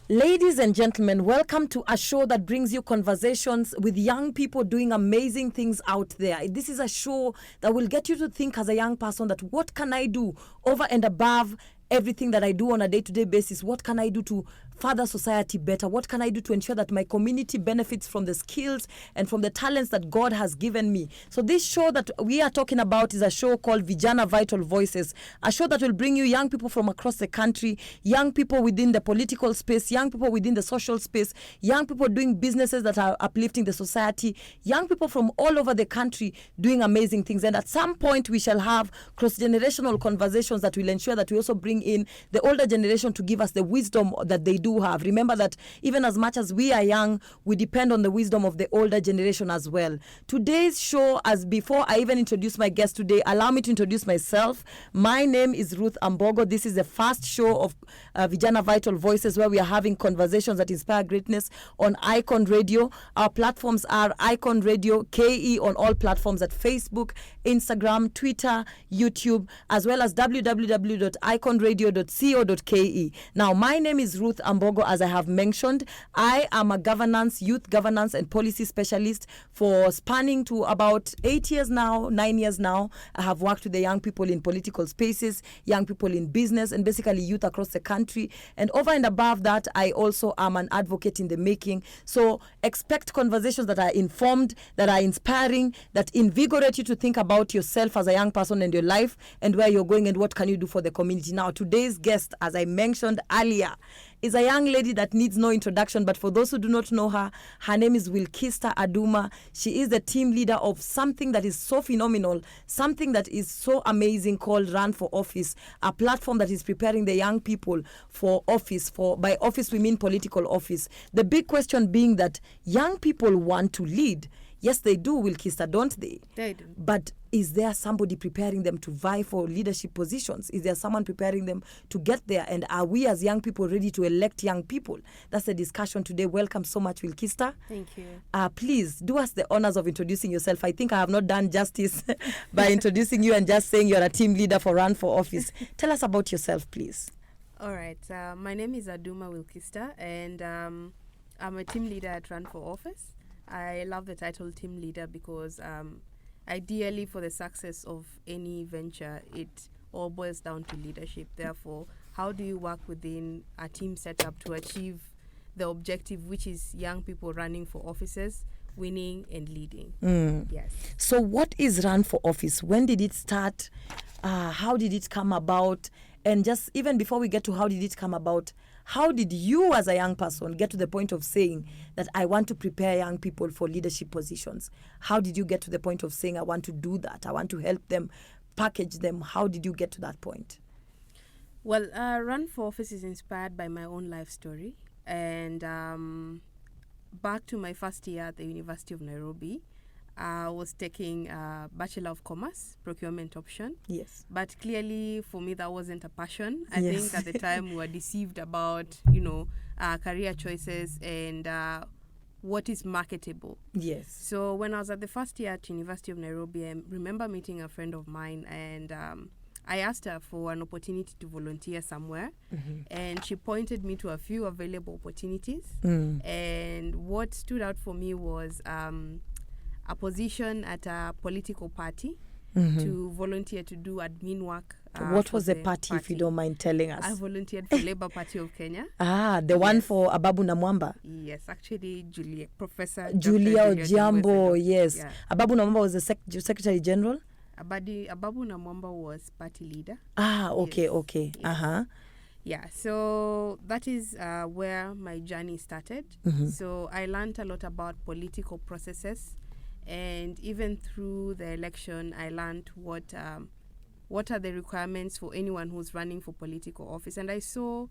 Ladies and gentlemen, welcome to a show that brings you conversations with young people doing amazing things out there. This is a show that will get you to think as a young person that what can I do over and above everything that I do on a day-to-day basis? What can I do to further society better? What can I do to ensure that my community benefits from the skills and from the talents that God has given me? So this show that we are talking about is a show called Vijana Vital Voices, a show that will bring you young people from across the country, young people within the political space, young people within the social space, young people doing businesses that are uplifting the society, young people from all over the country doing amazing things. And at some point we shall have cross-generational conversations that will ensure that we also bring in the older generation to give us the wisdom that they do have. Remember that even as much as we are young, we depend on the wisdom of the older generation as well. Today's show, as before I even introduce my guest today, allow me to introduce myself. My name is Ruth Ambogo. This is the first show of Vijana Vital Voices, where we are having conversations that inspire greatness on Icon Radio. Our platforms are Icon Radio KE on all platforms at Facebook, Instagram, Twitter, YouTube, as well as www.iconradio.co.ke. Now, my name is Ruth Ambogo. As I have mentioned, I am a youth governance and policy specialist for spanning to about 9 years now. I have worked with the young people in political spaces, young people in business, and basically youth across the country. And over and above that, I also am an advocate in the making. So expect conversations that are informed, that are inspiring, that invigorate you to think about yourself as a young person and your life and where you're going and what can you do for the community. Now, today's guest, as I mentioned earlier, is a young lady that needs no introduction, but for those who do not know her, her name is Wilkister Aduma. She is the team leader of something that is so phenomenal, something that is so amazing called Run for Office, a platform that is preparing the young people for office. By office, we mean political office. The big question being that young people want to lead. Yes, they do, Wilkister, don't they? They do. But is there somebody preparing them to vie for leadership positions? Is there someone preparing them to get there? And are we as young people ready to elect young people? That's the discussion today. Welcome so much, Wilkister. Thank you. Please do us the honors of introducing yourself. I think I have not done justice by introducing you and just saying you're a team leader for Run for Office. Tell us about yourself, please. All right. My name is Aduma Wilkister, and I'm a team leader at Run for Office. I love the title team leader because ideally for the success of any venture, it all boils down to leadership. Therefore, how do you work within a team setup to achieve the objective, which is young people running for offices, winning and leading? Yes. So what is Run for Office? When did it start? How did it come about? And just even before we get to how did it come about, how did you as a young person get to the point of saying that I want to prepare young people for leadership positions? How did you get to the point of saying I want to do that? I want to help them, package them. How did you get to that point? Well, Run for Office is inspired by my own life story. And back to my first year at the University of Nairobi, I was taking a Bachelor of Commerce procurement option. Yes. But clearly for me that wasn't a passion. I Yes. think at the time we were deceived about, career choices and what is marketable. Yes. So when I was at the first year at University of Nairobi, I remember meeting a friend of mine and I asked her for an opportunity to volunteer somewhere, and she pointed me to a few available opportunities. And what stood out for me was a position at a political party to volunteer to do admin work. What was the party, if you don't mind telling us? I volunteered for Labour Party of Kenya. The one for Ababu Namwamba? Yes, actually, Professor Julia Ojambo, yes. Yeah. Ababu Namwamba was the Secretary General? Ababu Namwamba was party leader. Okay, Yes. okay. Yes. Yeah, so that is where my journey started. So I learned a lot about political processes, and even through the election, I learned what are the requirements for anyone who's running for political office. And I saw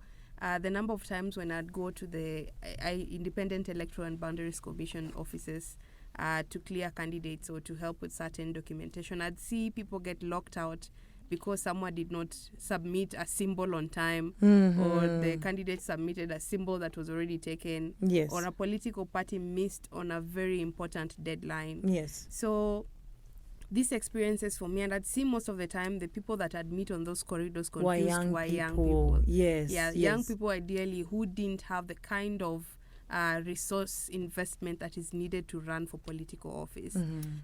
the number of times when I'd go to the Independent Electoral and Boundaries Commission offices to clear candidates or to help with certain documentation, I'd see people get locked out because someone did not submit a symbol on time, or the candidate submitted a symbol that was already taken, Yes. or a political party missed on a very important deadline. Yes. So these experiences for me, and I'd see most of the time the people that I'd meet on those corridors confused Why young young people. Yes. Yeah, yes. young people ideally who didn't have the kind of resource investment that is needed to run for political office.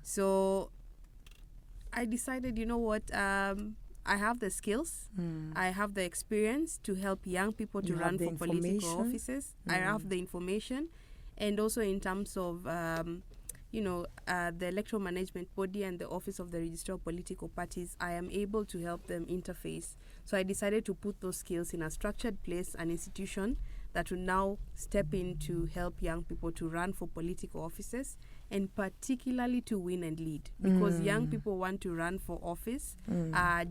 So I decided, you know what, I have the skills, I have the experience to help young people to run for political offices. I have the information, and also in terms of the electoral management body and the office of the registrar of political parties, I am able to help them interface. So I decided to put those skills in a structured place, an institution that will now step in to help young people to run for political offices, and particularly to win and lead, because young people want to run for office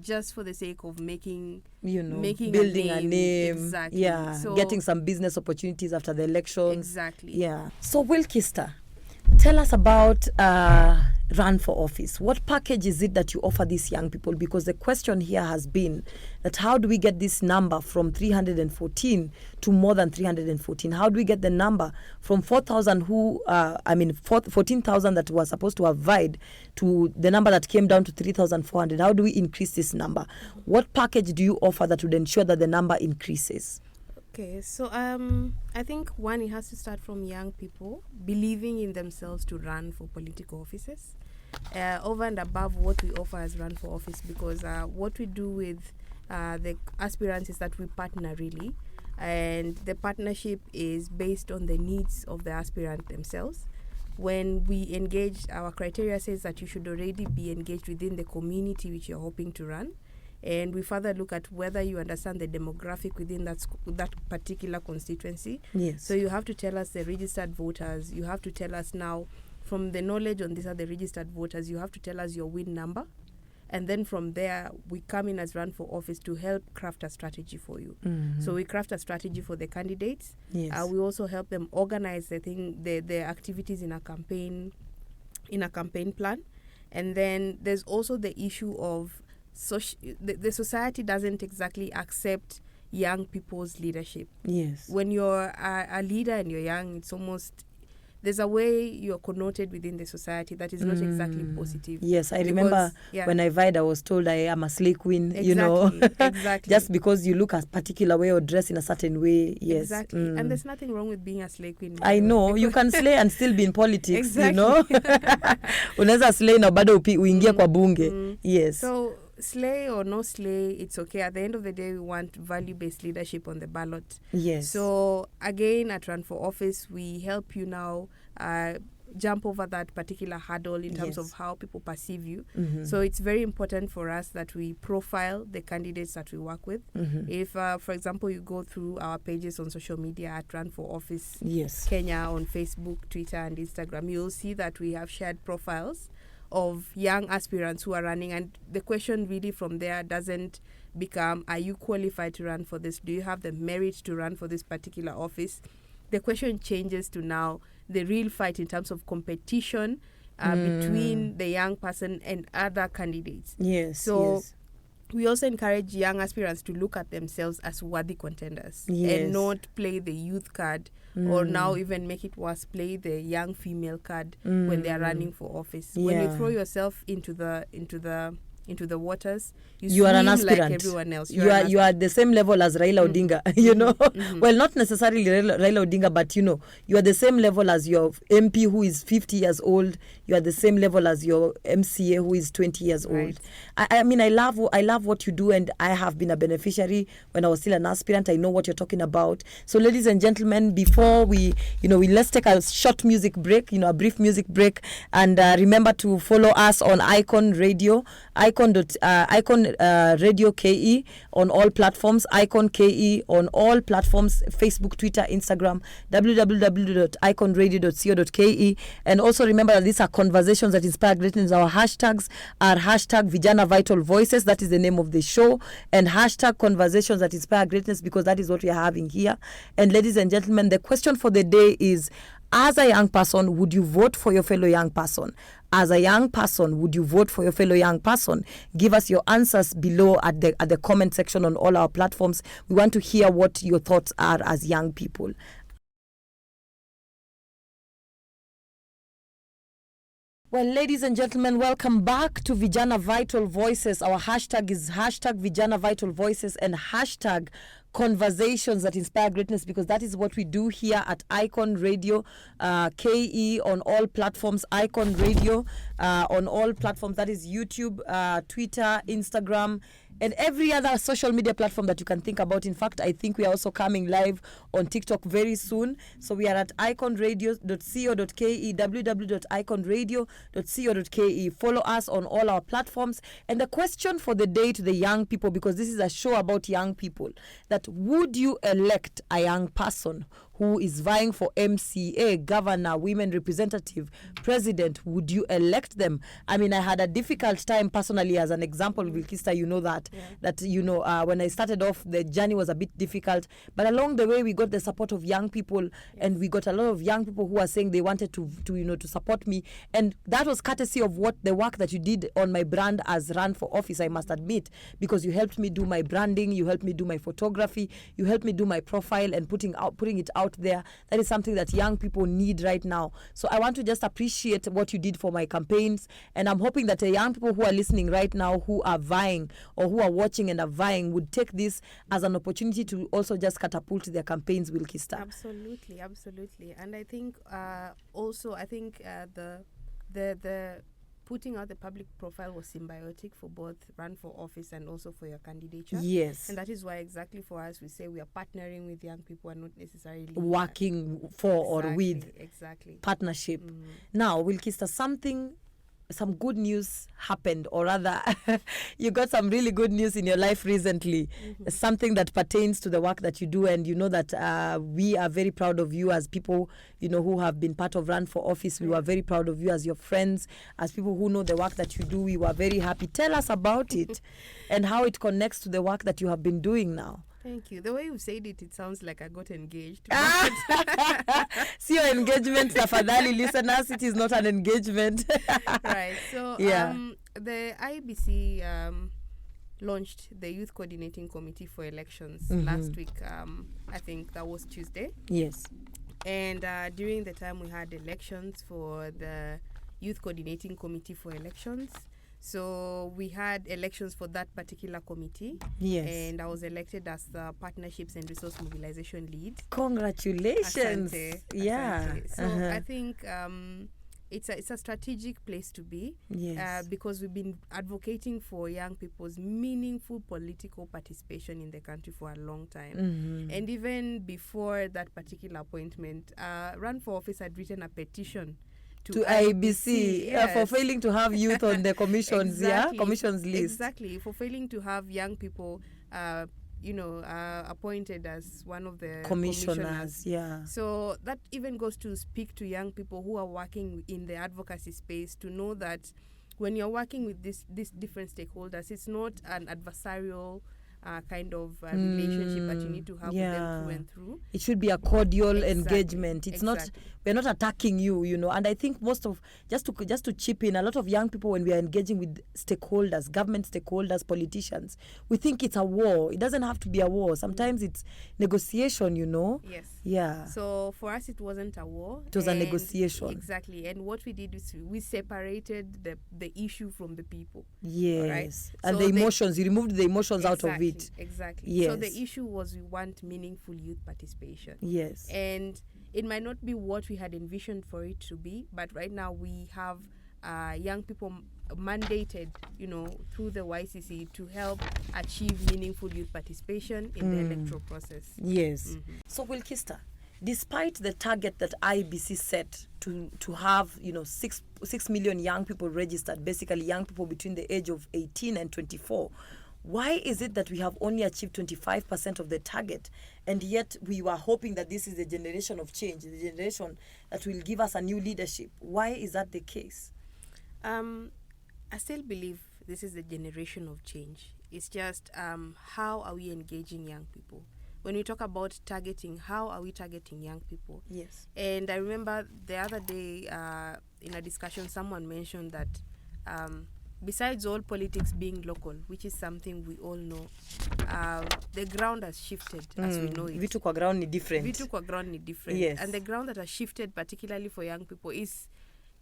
just for the sake of making building a name. Exactly. Yeah, so getting some business opportunities after the elections. Exactly. Yeah. So Wilkister, tell us about run for office. What package is it that you offer these young people? Because the question here has been that how do we get this number from 314 to more than 314? How do we get the number from 4,000 14,000 that were supposed to have vied to the number that came down to 3,400? How do we increase this number? What package do you offer that would ensure that the number increases? Okay, so I think one, it has to start from young people believing in themselves to run for political offices, over and above what we offer as run for office, because what we do with the aspirants is that we partner really, and the partnership is based on the needs of the aspirant themselves. When we engage, our criteria says that you should already be engaged within the community which you're hoping to run. And we further look at whether you understand the demographic within that particular constituency. Yes. So you have to tell us the registered voters. You have to tell us now, from the knowledge on these are the registered voters, you have to tell us your win number. And then from there, we come in as run for office to help craft a strategy for you. So we craft a strategy for the candidates. Yes. We also help them organize the activities in a campaign plan. And then there's also the issue of the society doesn't exactly accept young people's leadership. Yes. When you're a leader and you're young, it's almost, there's a way you're connoted within the society that is not exactly positive. Yes, I remember when I vied, I was told I am a slay queen, Exactly. just because you look a particular way or dress in a certain way. Yes. Exactly. And there's nothing wrong with being a slay queen. I know. You can slay and still be in politics, Exactly. Unaweza slay na bado uingie kwa bunge. Yes. So slay or no slay, it's okay. At the end of the day, we want value-based leadership on the ballot. Yes. So again, at Run for Office, we help you now jump over that particular hurdle in terms of how people perceive you. So it's very important for us that we profile the candidates that we work with. If, for example, you go through our pages on social media at Run for Office Kenya on Facebook, Twitter, and Instagram, you'll see that we have shared profiles of young aspirants who are running, and the question really from there doesn't become, are you qualified to run for this? Do you have the merit to run for this particular office? The question changes to now the real fight in terms of competition between the young person and other candidates. Yes. So we also encourage young aspirants to look at themselves as worthy contenders and not play the youth card or now even make it worse, play the young female card when they are running for office. When you throw yourself into the waters, you are an swim aspirant like everyone else. You are at the same level as Raila Odinga, well, not necessarily Raila Odinga, but you are the same level as your MP who is 50 years old. You are the same level as your MCA who is 20 years old. I mean, I love what you do, and I have been a beneficiary when I was still an aspirant. I know what you're talking about. So, ladies and gentlemen, before we let's take a short music break, a brief music break, and remember to follow us on Icon Radio, Icon Radio KE on all platforms, Icon KE on all platforms, Facebook, Twitter, Instagram, www.iconradio.co.ke. And also remember that these are conversations that inspire greatness. Our hashtags are hashtag Vijana Vital Voices, that is the name of the show, and hashtag conversations that inspire greatness, because that is what we are having here. And ladies and gentlemen, the question for the day is, as a young person, would you vote for your fellow young person? As a young person, would you vote for your fellow young person? Give us your answers below at the comment section on all our platforms. We want to hear what your thoughts are as young people. Well, ladies and gentlemen, welcome back to Vijana Vital Voices. Our hashtag is hashtag Vijana Vital Voices and hashtag conversations that inspire greatness, because that is what we do here at Icon Radio, KE on all platforms, Icon Radio on all platforms. That is YouTube, Twitter, Instagram, and every other social media platform that you can think about. In fact, I think we are also coming live on TikTok very soon. So we are at iconradio.co.ke, www.iconradio.co.ke. Follow us on all our platforms. And the question for the day to the young people, because this is a show about young people, that would you elect a young person who is vying for MCA, governor, women representative, president? Would you elect them? I mean, I had a difficult time personally, as an example, Wilkister, you know that, when I started off, the journey was a bit difficult, but along the way, we got the support of young people, and we got a lot of young people who are saying they wanted to support me, and that was courtesy of the work that you did on my brand as run for office, I must admit, because you helped me do my branding, you helped me do my photography, you helped me do my profile and putting it out there. That is something that young people need right now. So I want to just appreciate what you did for my campaigns, and I'm hoping that the young people who are listening right now, who are vying or who are watching and are vying, would take this as an opportunity to also just catapult their campaigns, Wilkister. Absolutely. And I think the putting out the public profile was symbiotic for both run for office and also for your candidature. Yes. And that is why exactly for us, we say we are partnering with young people and not necessarily working for or with. Exactly. Partnership. Now, Wilkister, some good news happened, or rather, you got some really good news in your life recently, something that pertains to the work that you do, and you know that we are very proud of you as people, who have been part of Run for Office. We were very proud of you as your friends, as people who know the work that you do. We were very happy. Tell us about it and how it connects to the work that you have been doing now. Thank you. The way you said it, it sounds like I got engaged. See your engagement, tafadhali listeners. It is not an engagement. Right. So the IBC launched the Youth Coordinating Committee for Elections last week. I think that was Tuesday. Yes. And during the time we had elections for the Youth Coordinating Committee for Elections. So we had elections for that particular committee. Yes. And I was elected as the Partnerships and Resource Mobilization Lead. Congratulations. Asante. Yeah. Asante. So I think it's a strategic place to be. Yes. Because we've been advocating for young people's meaningful political participation in the country for a long time. And even before that particular appointment, Run for Office had written a petition to IBC, yes, for failing to have youth on the commissions, commissions list. Exactly, for failing to have young people, appointed as one of the commissioners. Yeah. So that even goes to speak to young people who are working in the advocacy space to know that when you're working with these different stakeholders, it's not an adversarial kind of relationship that you need to have with them through and through. It should be a cordial engagement. It's not, we're not attacking you, and I think most of, just to chip in, a lot of young people, when we are engaging with stakeholders, government stakeholders, politicians, we think it's a war. It doesn't have to be a war. Sometimes it's negotiation, Yes. Yeah. So for us, it wasn't a war. It was a negotiation. Exactly. And what we did is we separated the issue from the people. Yes. Right? And so the emotions, you removed the emotions out of it. Exactly. Yes. So the issue was we want meaningful youth participation. Yes. And it might not be what we had envisioned for it to be, but right now we have young people mandated, through the YCC to help achieve meaningful youth participation in the electoral process. Yes. So, Wilkister, despite the target that IBC set to have, 6 million young people registered, basically young people between the age of 18 and 24, why is it that we have only achieved 25% of the target, and yet we were hoping that this is the generation of change, the generation that will give us a new leadership? Why is that the case? I still believe this is the generation of change. It's just how are we engaging young people? When we talk about targeting, how are we targeting young people? Yes. And I remember the other day in a discussion, someone mentioned that besides all politics being local, which is something we all know, the ground has shifted as we know it. Vitu kwa ground ni different. Yes. And the ground that has shifted, particularly for young people, is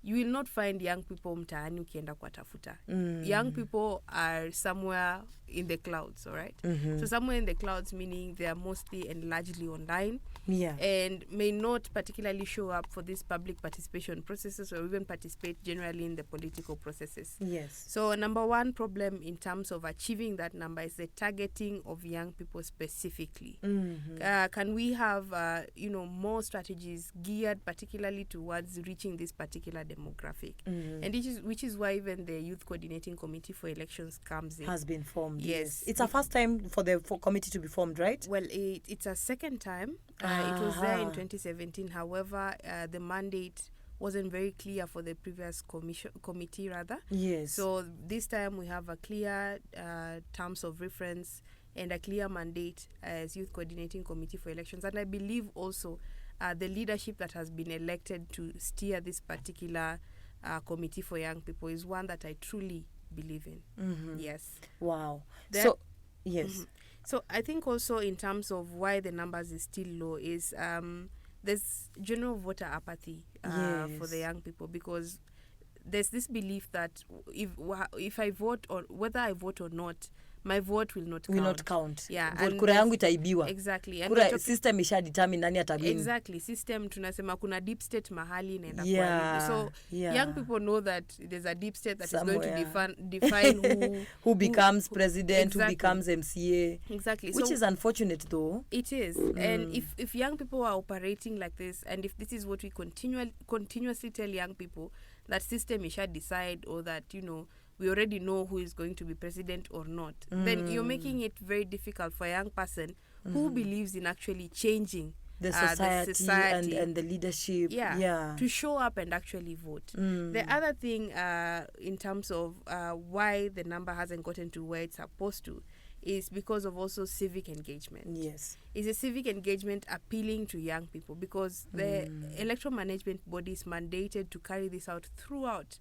you will not find young people mtaani ukienda kuwatafuta. Young people are somewhere in the clouds, all right? So somewhere in the clouds, meaning they are mostly and largely online, and may not particularly show up for these public participation processes or even participate generally in the political processes. Yes. So number one problem in terms of achieving that number is the targeting of young people specifically. Can we have more strategies geared particularly towards reaching this particular demographic? And which is why even the Youth Coordinating Committee for Elections comes in. Has been formed. Yes. It's a first time for the committee to be formed, right? Well, it's a second time. It was there in 2017. However, the mandate wasn't very clear for the previous committee rather. Yes. So this time we have a clear terms of reference and a clear mandate as Youth Coordinating Committee for Elections. And I believe also the leadership that has been elected to steer this particular committee for young people is one that I truly believe in. Yes. Wow. Yes. So I think also in terms of why the numbers is still low is there's general voter apathy for the young people, because there's this belief that if I vote, or whether I vote or not, my vote will not count. Yeah. And kura yangu itaibiwa. Exactly. And kura system isha determine nani atawin. Exactly. System tunasema kuna deep state mahali inaenda kwa. So young people know that there's a deep state that somewhere is going to define who becomes president, who becomes MCA. Exactly. Which is unfortunate though. It is. And if young people are operating like this, and if this is what we continuously tell young people, that system isha decide, or that, we already know who is going to be president or not, then you're making it very difficult for a young person who believes in actually changing the society, and the leadership to show up and actually vote. The other thing in terms of why the number hasn't gotten to where it's supposed to is because of also civic engagement. Yes. Is a civic engagement appealing to young people, because the electoral management body is mandated to carry this out throughout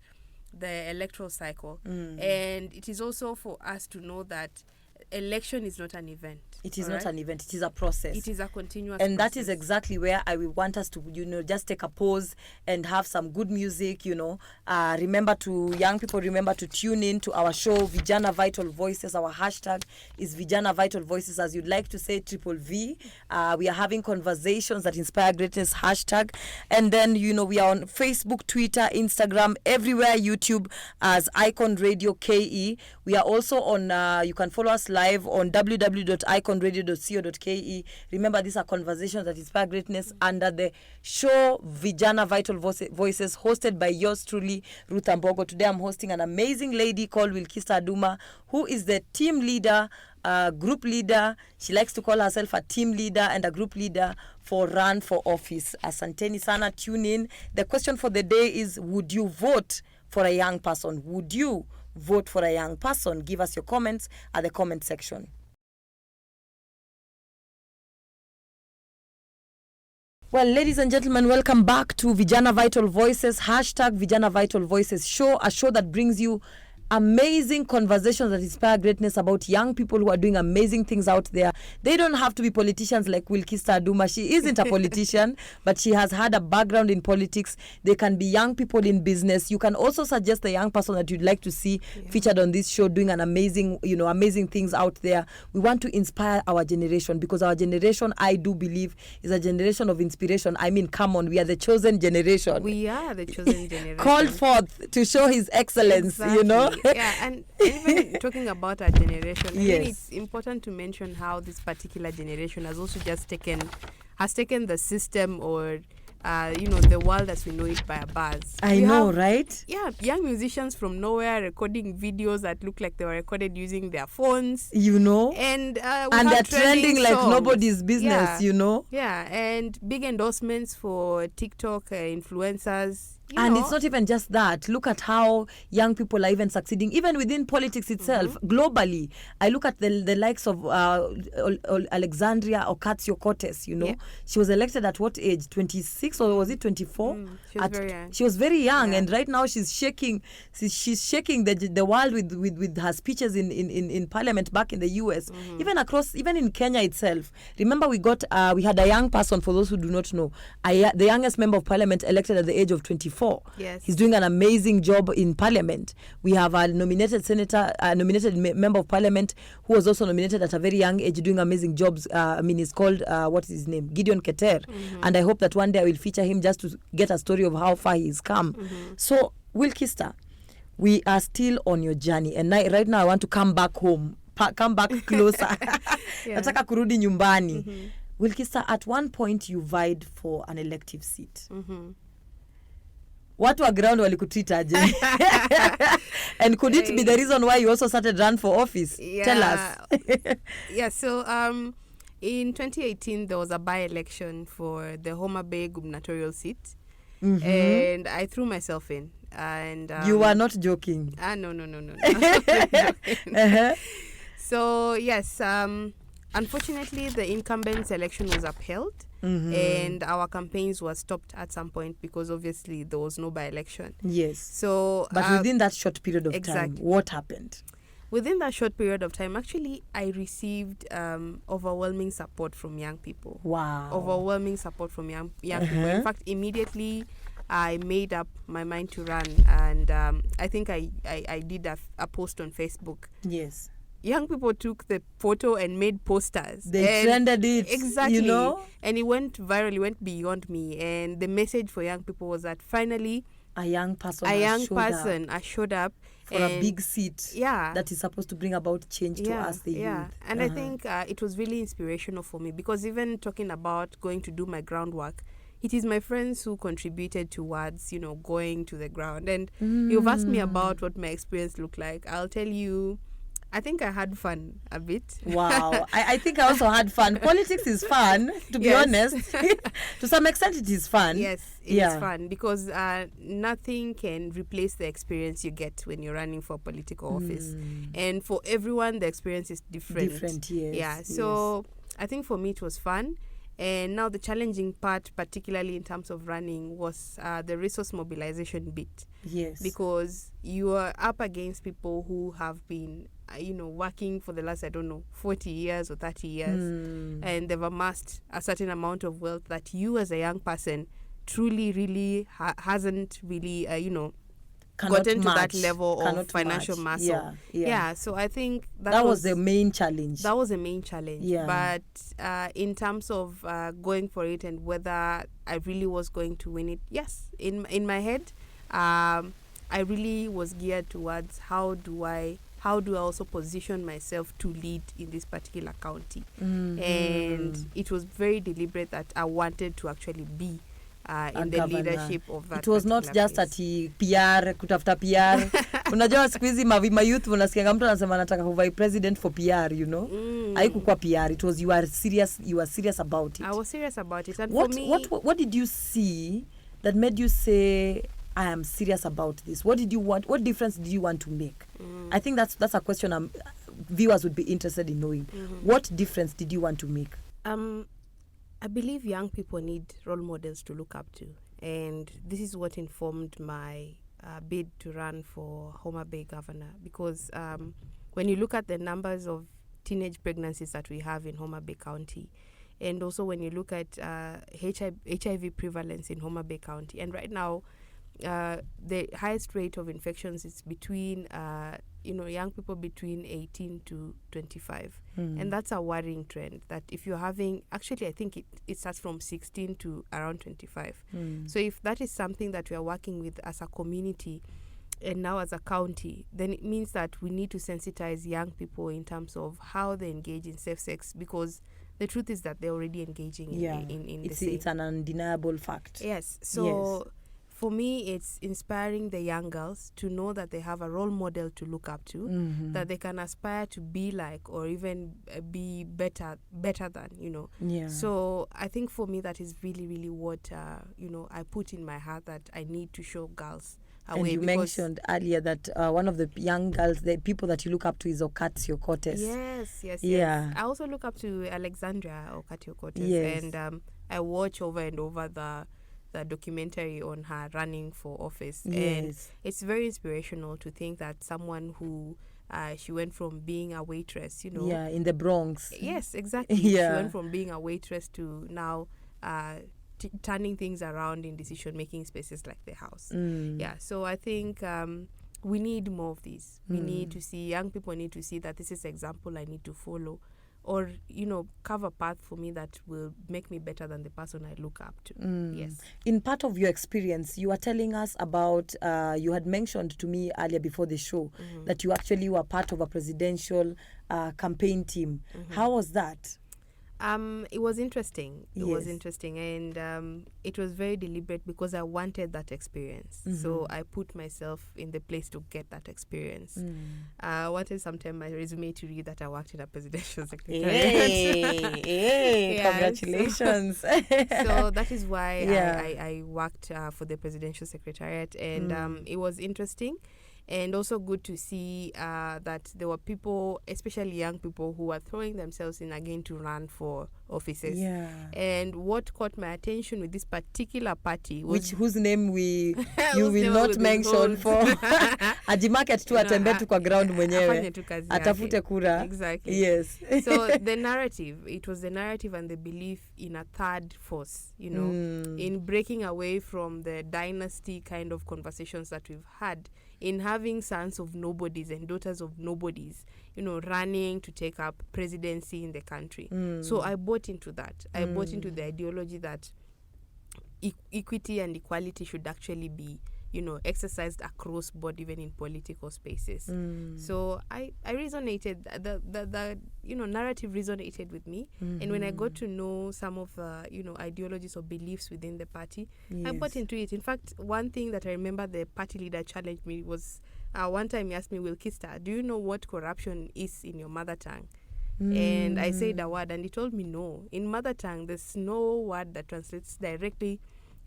the electoral cycle, and it is also for us to know that election is not an event. It is not an event. It is a process. It is a continuous and process. That is exactly where I will want us to, just take a pause and have some good music, remember to tune in to our show, Vijana Vital Voices. Our hashtag is Vijana Vital Voices, as you'd like to say, V. We are having conversations that inspire greatness, hashtag. And then, we are on Facebook, Twitter, Instagram, everywhere, YouTube as Icon Radio KE. We are also on, you can follow us live on www.iconradio.co.ke. Remember, these are conversations that inspire greatness under the show Vijana Vital Voices, hosted by yours truly, Ruth Ambogo. Today I'm hosting an amazing lady called Wilkister Aduma, who is the team leader, group leader. She likes to call herself a team leader and a group leader for Run for Office. Asanteni sana, tune in. The question for the day is, would you vote for a young person? Would you vote for a young person? Give us your comments at the comment section. Well, ladies and gentlemen, welcome back to Vijana Vital Voices, hashtag Vijana Vital Voices show, a show that brings you amazing conversations that inspire greatness about young people who are doing amazing things out there. They don't have to be politicians like Wilkister Aduma. She isn't a politician, but she has had a background in politics. They can be young people in business. You can also suggest a young person that you'd like to see featured on this show doing an amazing things out there. We want to inspire our generation, because our generation, I do believe, is a generation of inspiration. I mean, come on, we are the chosen generation. We are the chosen generation. Called forth to show his excellence, exactly. Yeah, and even talking about our generation, I think it's important to mention how this particular generation has also just taken the system, or the world as we know it, by a buzz. I know, right? Yeah, young musicians from nowhere recording videos that look like they were recorded using their phones. And they're trending like nobody's business, Yeah, and big endorsements for TikTok influencers. And it's not even just that. Look at how young people are even succeeding, even within politics itself, globally. I look at the likes of Alexandria Ocasio-Cortez, She was elected at what age? 26 or was it 24? She was very young. She was very young, and right now she's shaking the world with her speeches in Parliament back in the US, even in Kenya itself. Remember, we had a young person, for those who do not know, the youngest member of Parliament elected at the age of 24. before. Yes. He's doing an amazing job in Parliament. We have a nominated senator, member of Parliament who was also nominated at a very young age, doing amazing jobs. He's called, what is his name? Gideon Keter. And I hope that one day I will feature him just to get a story of how far he's come. So, Wilkister, we are still on your journey. And right now I want to come back home. Come back closer. Nataka kurudi nyumbani. Wilkister, at one point you vied for an elective seat. Watu wa ground walikutreat aje? And could it be the reason why you also started run for office? Tell us. So in 2018 there was a by-election for the Homa Bay gubernatorial seat. And I threw myself in. And you were not joking. No. So yes, unfortunately the incumbent's election was upheld, and our campaigns were stopped at some point because obviously there was no by-election. Yes. So but within that short period of time, what happened? Within that short period of time, actually, I received overwhelming support from young people. Wow. Overwhelming support from young people. In fact, immediately I made up my mind to run, and I think I did a post on Facebook. Yes. Young people took the photo and made posters. They trended it. Exactly. You know? And it went viral, it went beyond me. And the message for young people was that finally a young person showed up for a big seat that is supposed to bring about change to us, the youth. And I think it was really inspirational for me, because even talking about going to do my groundwork, it is my friends who contributed towards, going to the ground. And you've asked me about what my experience looked like. I'll tell you, I think I had fun a bit. Wow. I think I also had fun. Politics is fun, to be honest. To some extent, it is fun. Yes, it is fun, because nothing can replace the experience you get when you're running for political office. And for everyone, the experience is different. Yes. Yeah, so I think for me it was fun. And now the challenging part, particularly in terms of running, was the resource mobilization bit. Yes. Because you are up against people who have been working for the last, 40 years or 30 years. And they've amassed a certain amount of wealth that you as a young person truly, really hasn't really, gotten to that level of financial muscle. Yeah, so I think that was the main challenge. That was the main challenge. Yeah. But in terms of going for it and whether I really was going to win it, yes, in my head, I really was geared towards how do I also position myself to lead in this particular county. And it was very deliberate that I wanted to actually be in the leadership of that. It was not just ati PR, kutafuta PR. Unajua siku hizi youth unasikia mtu anasema anataka kuwa president for PR, Haikuwa PR. It was you were serious about it. I was serious about it. And what, for me, what did you see that made you say, I am serious about this? What did you want? What difference did you want to make? I think that's a question viewers would be interested in knowing. What difference did you want to make? I believe young people need role models to look up to. And this is what informed my bid to run for Homa Bay governor. Because when you look at the numbers of teenage pregnancies that we have in Homa Bay County, and also when you look at HIV prevalence in Homa Bay County, and right now, the highest rate of infections is between young people between 18 to 25. And that's a worrying trend, that if you're having, actually I think it starts from 16 to around 25. So if that is something that we are working with as a community and now as a county, then it means that we need to sensitize young people in terms of how they engage in safe sex, because the truth is that they're already engaging in the same. It's an undeniable fact. Yes. So for me, it's inspiring the young girls to know that they have a role model to look up to, that they can aspire to be like, or even be better than, Yeah. So I think for me, that is really, really what, I put in my heart, that I need to show girls a way. And you mentioned earlier that one of the young girls, the people that you look up to is Ocasio-Cortez. Yes. Yeah. I also look up to Alexandria Ocasio-Cortez. Yes. And I watch over and over the documentary on her running for office. Yes. And it's very inspirational to think that someone who she went from being a waitress, in the Bronx. Yes, exactly. Yeah. She went from being a waitress to now turning things around in decision-making spaces like the house. Yeah, so I think we need more of these. We need to see, young people need to see that this is example I need to follow, or, carve a path for me that will make me better than the person I look up to. Yes. In part of your experience, you were telling us about, you had mentioned to me earlier before the show that you actually were part of a presidential campaign team. How was that? It was interesting. It Yes. was interesting, and it was very deliberate because I wanted that experience. So I put myself in the place to get that experience. I wanted sometime my resume to read that I worked in a presidential secretariat. Hey, Yeah, congratulations. So that is why Yeah. I worked for the presidential secretariat, and it was interesting. And also good to see that there were people, especially young people, who were throwing themselves in again to run for offices. Yeah. And what caught my attention with this particular party was Whose name you Whose will name not will mention withhold. for ajimarket tu atembe tu kwa ground mwenyewe afanye tu kazi yake. atafute kura. Exactly. Yes. So the narrative, it was the narrative and the belief in a third force, in breaking away from the dynasty kind of conversations that we've had, in having sons of nobodies and daughters of nobodies, running to take up presidency in the country. So I bought into that. I bought into the ideology that equity and equality should actually be, exercised across board, even in political spaces. So I resonated, the narrative resonated with me. And when I got to know some of the, ideologies or beliefs within the party, I bought into it. In fact, one thing that I remember the party leader challenged me was, one time he asked me, Wilkister, do you know what corruption is in your mother tongue? And I said a word, and he told me no. In mother tongue, there's no word that translates directly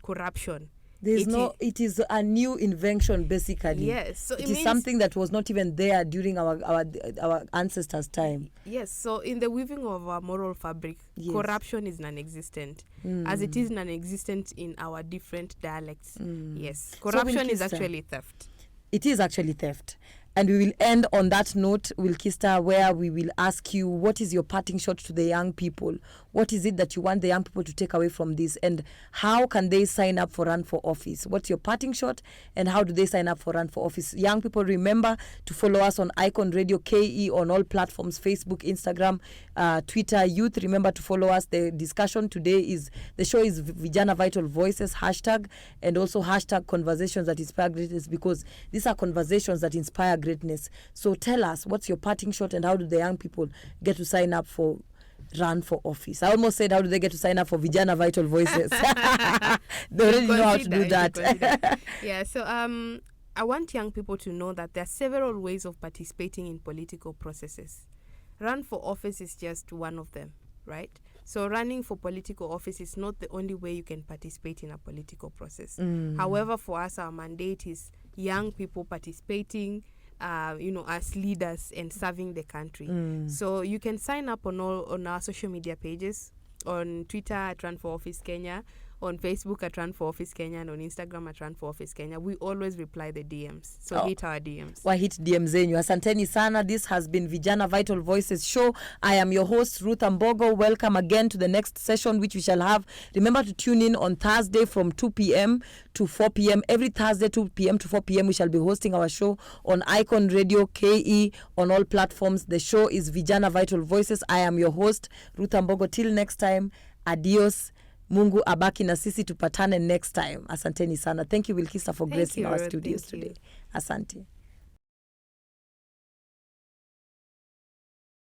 corruption. It is a new invention, basically. Yes. So it is something that was not even there during our ancestors' time. Yes. So in the weaving of our moral fabric, corruption is non-existent, as it is non-existent in our different dialects. Yes. Corruption is actually theft. It is actually theft. And we will end on that note, Wilkister, where we will ask you, what is your parting shot to the young people? What is it that you want the young people to take away from this? And how can they sign up for Run for Office? What's your parting shot? And how do they sign up for Run for Office? Young people, remember to follow us on Icon Radio KE on all platforms, Facebook, Instagram, Twitter. Youth, remember to follow us. The discussion today the show is Vijana Vital Voices, hashtag, and also hashtag conversations that inspire greatness, because these are conversations that inspire greatness. So tell us, what's your parting shot, and how do the young people get to sign up for Run for Office? I almost said, how do they get to sign up for Vijana Vital Voices? They already know how to do that. Yeah, so I want young people to know that there are several ways of participating in political processes. Run for Office is just one of them, right? So running for political office is not the only way you can participate in a political process. However, for us, our mandate is young people participating, as leaders and serving the country. So you can sign up on our social media pages, on Twitter at Run for Office Kenya, on Facebook at Run for Office Kenya, and on Instagram at Run for Office Kenya. We always reply the DMs. So hit our DMs. Hit DM zenyu. Asanteni sana. This has been Vijana Vital Voices show. I am your host, Ruth Ambogo. Welcome again to the next session, which we shall have. Remember to tune in on Thursday from 2 p.m. to 4 p.m. Every Thursday, 2 p.m. to 4 p.m. we shall be hosting our show on Icon Radio KE on all platforms. The show is Vijana Vital Voices. I am your host, Ruth Ambogo. Till next time, adios. Mungu abaki na sisi, tupatane next time. Asanteni sana. Thank you, Wilkister, for gracing our studios today. Asante.